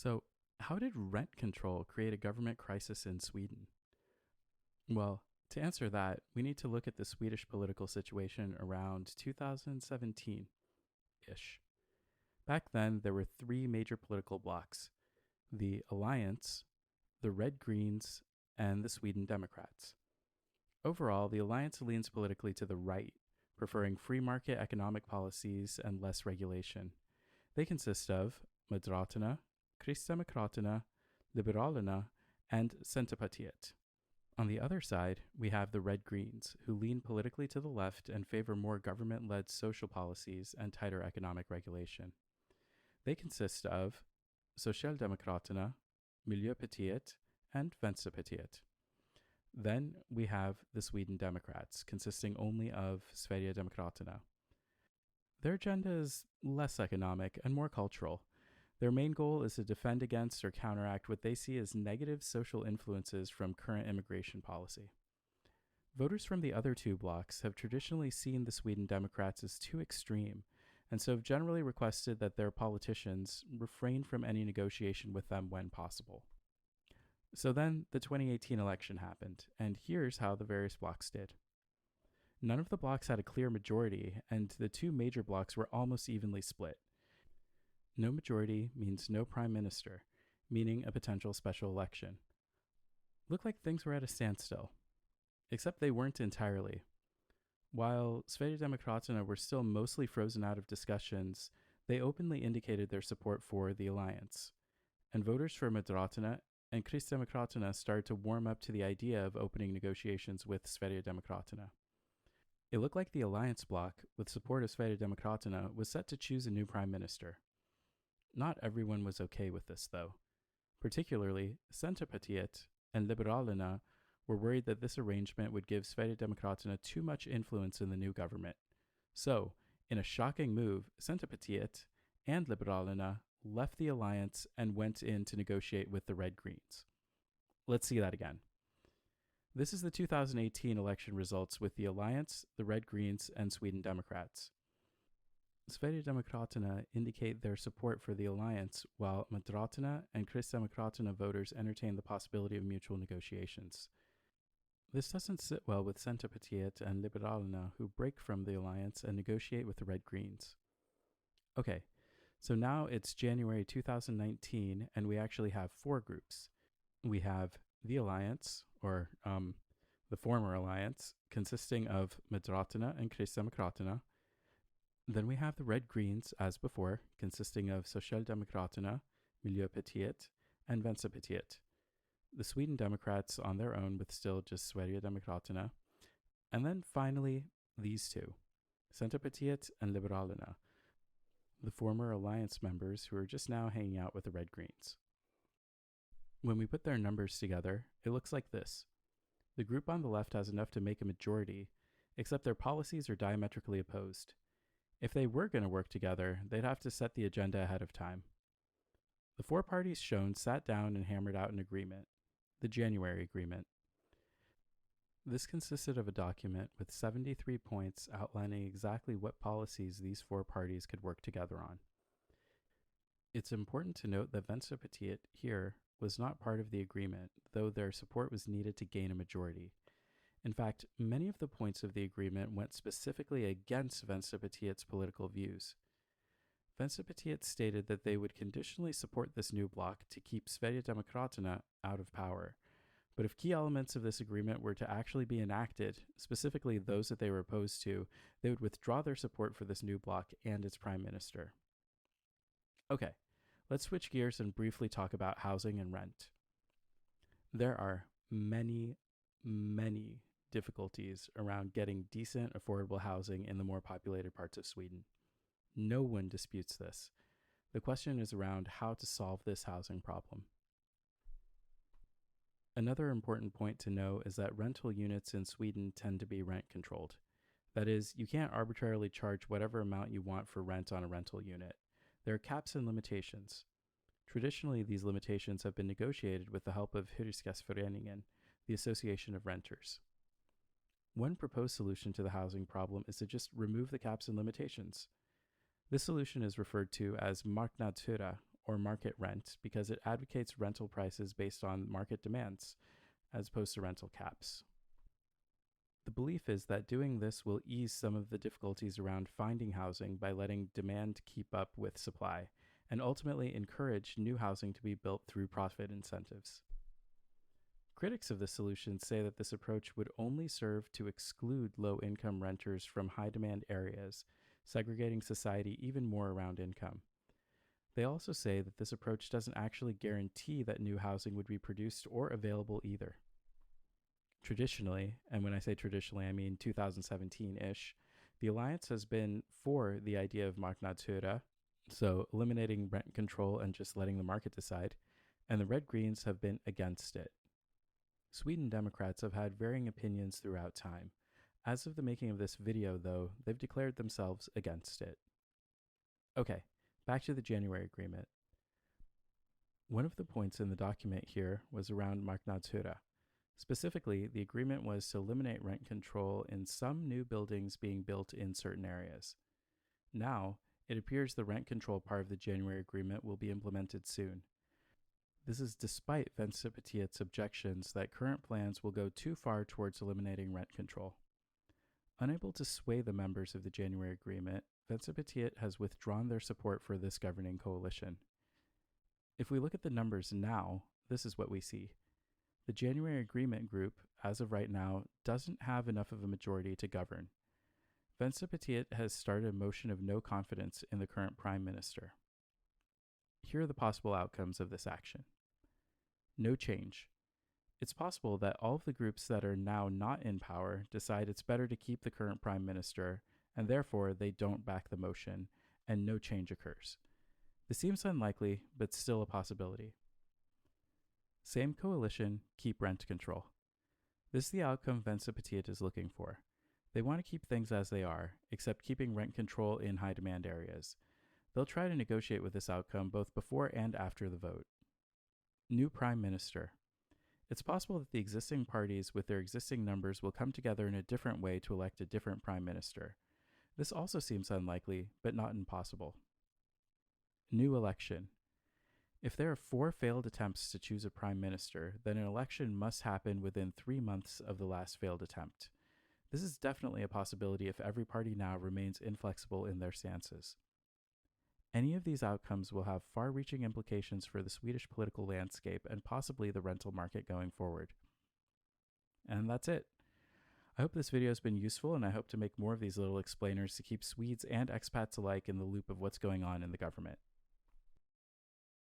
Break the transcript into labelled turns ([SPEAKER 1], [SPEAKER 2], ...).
[SPEAKER 1] So, how did rent control create a government crisis in Sweden? Well, to answer that, we need to look at the Swedish political situation around 2017 ish. Back then, there were three major political blocs: the Alliance, the Red Greens, and the Sweden Democrats. Overall, the Alliance leans politically to the right, preferring free market economic policies and less regulation. They consist of Moderaterna, Kristdemokraterna, Liberalerna, and Centerpartiet. On the other side, we have the Red Greens, who lean politically to the left and favor more government led social policies and tighter economic regulation. They consist of Socialdemokraterna, Miljöpartiet, and Vänsterpartiet. Then we have the Sweden Democrats, consisting only of Sverigedemokraterna. Their agenda is less economic and more cultural. Their main goal is to defend against or counteract what they see as negative social influences from current immigration policy. Voters from the other two blocs have traditionally seen the Sweden Democrats as too extreme, and so have generally requested that their politicians refrain from any negotiation with them when possible. So then the 2018 election happened, and here's how the various blocs did. None of the blocs had a clear majority, and the two major blocs were almost evenly split. No majority means no prime minister, meaning a potential special election. Looked like things were at a standstill. Except they weren't entirely. While Sverigedemokraterna were still mostly frozen out of discussions, they openly indicated their support for the alliance. And voters for Moderaterna and Kristdemokraterna started to warm up to the idea of opening negotiations with Sverigedemokraterna. It looked like the alliance bloc, with support of Sverigedemokraterna, was set to choose a new prime minister. Not everyone was okay with this, though. Particularly, Centerpartiet and Liberalerna were worried that this arrangement would give Sverigedemokraterna too much influence in the new government. So, in a shocking move, Centerpartiet and Liberalerna left the alliance and went in to negotiate with the Red Greens. Let's see that again. This is the 2018 election results with the Alliance, the Red Greens, and Sweden Democrats. Sverigedemokraterna indicate their support for the alliance, while Moderaterna and Kristdemokraterna voters entertain the possibility of mutual negotiations. This doesn't sit well with Centerpartiet and Liberalerna, who break from the alliance and negotiate with the Red Greens. Okay, so now it's January 2019, and we actually have four groups. We have the alliance, or the former alliance, consisting of Moderaterna and Kristdemokraterna. Then we have the Red Greens, as before, consisting of Socialdemokraterna, Miljöpartiet, and Vänsterpartiet. The Sweden Democrats on their own, with still just Sverigedemokraterna. And then finally, these two, Centerpartiet and Liberalerna, the former alliance members who are just now hanging out with the Red Greens. When we put their numbers together, it looks like this. The group on the left has enough to make a majority, except their policies are diametrically opposed. If they were going to work together, they'd have to set the agenda ahead of time. The four parties shown sat down and hammered out an agreement, the January Agreement. This consisted of a document with 73 points outlining exactly what policies these four parties could work together on. It's important to note that Vänsterpartiet here was not part of the agreement, though their support was needed to gain a majority. In fact, many of the points of the agreement went specifically against Vänsterpartiet's political views. Vänsterpartiet stated that they would conditionally support this new bloc to keep Sverigedemokraterna out of power. But if key elements of this agreement were to actually be enacted, specifically those that they were opposed to, they would withdraw their support for this new bloc and its prime minister. Okay, let's switch gears and briefly talk about housing and rent. There are many difficulties around getting decent, affordable housing in the more populated parts of Sweden. No one disputes this. The question is around how to solve this housing problem. Another important point to know is that rental units in Sweden tend to be rent controlled. That is, you can't arbitrarily charge whatever amount you want for rent on a rental unit. There are caps and limitations. Traditionally, these limitations have been negotiated with the help of Hyresgästföreningen, the Association of Renters. One proposed solution to the housing problem is to just remove the caps and limitations. This solution is referred to as marknadshyra, or market rent because it advocates rental prices based on market demands as opposed to rental caps. The belief is that doing this will ease some of the difficulties around finding housing by letting demand keep up with supply, and ultimately encourage new housing to be built through profit incentives. Critics of this solution say that this approach would only serve to exclude low-income renters from high-demand areas, segregating society even more around income. They also say that this approach doesn't actually guarantee that new housing would be produced or available either. Traditionally, and when I say traditionally, I mean 2017-ish, the Alliance has been for the idea of marknadshyra, so eliminating rent control and just letting the market decide, and the Red Greens have been against it. Sweden Democrats have had varying opinions throughout time. As of the making of this video, though, they've declared themselves against it. Okay, back to the January agreement. One of the points in the document here was around marknadshyra. Specifically, the agreement was to eliminate rent control in some new buildings being built in certain areas. Now, it appears the rent control part of the January agreement will be implemented soon. This is despite Vänsterpartiet's objections that current plans will go too far towards eliminating rent control. Unable to sway the members of the January agreement, Vänsterpartiet has withdrawn their support for this governing coalition. If we look at the numbers now, this is what we see. The January agreement group, as of right now, doesn't have enough of a majority to govern. Vänsterpartiet has started a motion of no confidence in the current prime minister. Here are the possible outcomes of this action. No change. It's possible that all of the groups that are now not in power decide it's better to keep the current prime minister, and therefore they don't back the motion, and no change occurs. This seems unlikely, but still a possibility. Same coalition, keep rent control. This is the outcome Vänsterpartiet is looking for. They want to keep things as they are, except keeping rent control in high-demand areas. They'll try to negotiate with this outcome both before and after the vote. New Prime Minister. It's possible that the existing parties with their existing numbers will come together in a different way to elect a different Prime Minister. This also seems unlikely, but not impossible. New election. If there are 4 failed attempts to choose a Prime Minister, then an election must happen within 3 months of the last failed attempt. This is definitely a possibility if every party now remains inflexible in their stances. Any of these outcomes will have far-reaching implications for the Swedish political landscape and possibly the rental market going forward. And that's it. I hope this video has been useful, and I hope to make more of these little explainers to keep Swedes and expats alike in the loop of what's going on in the government.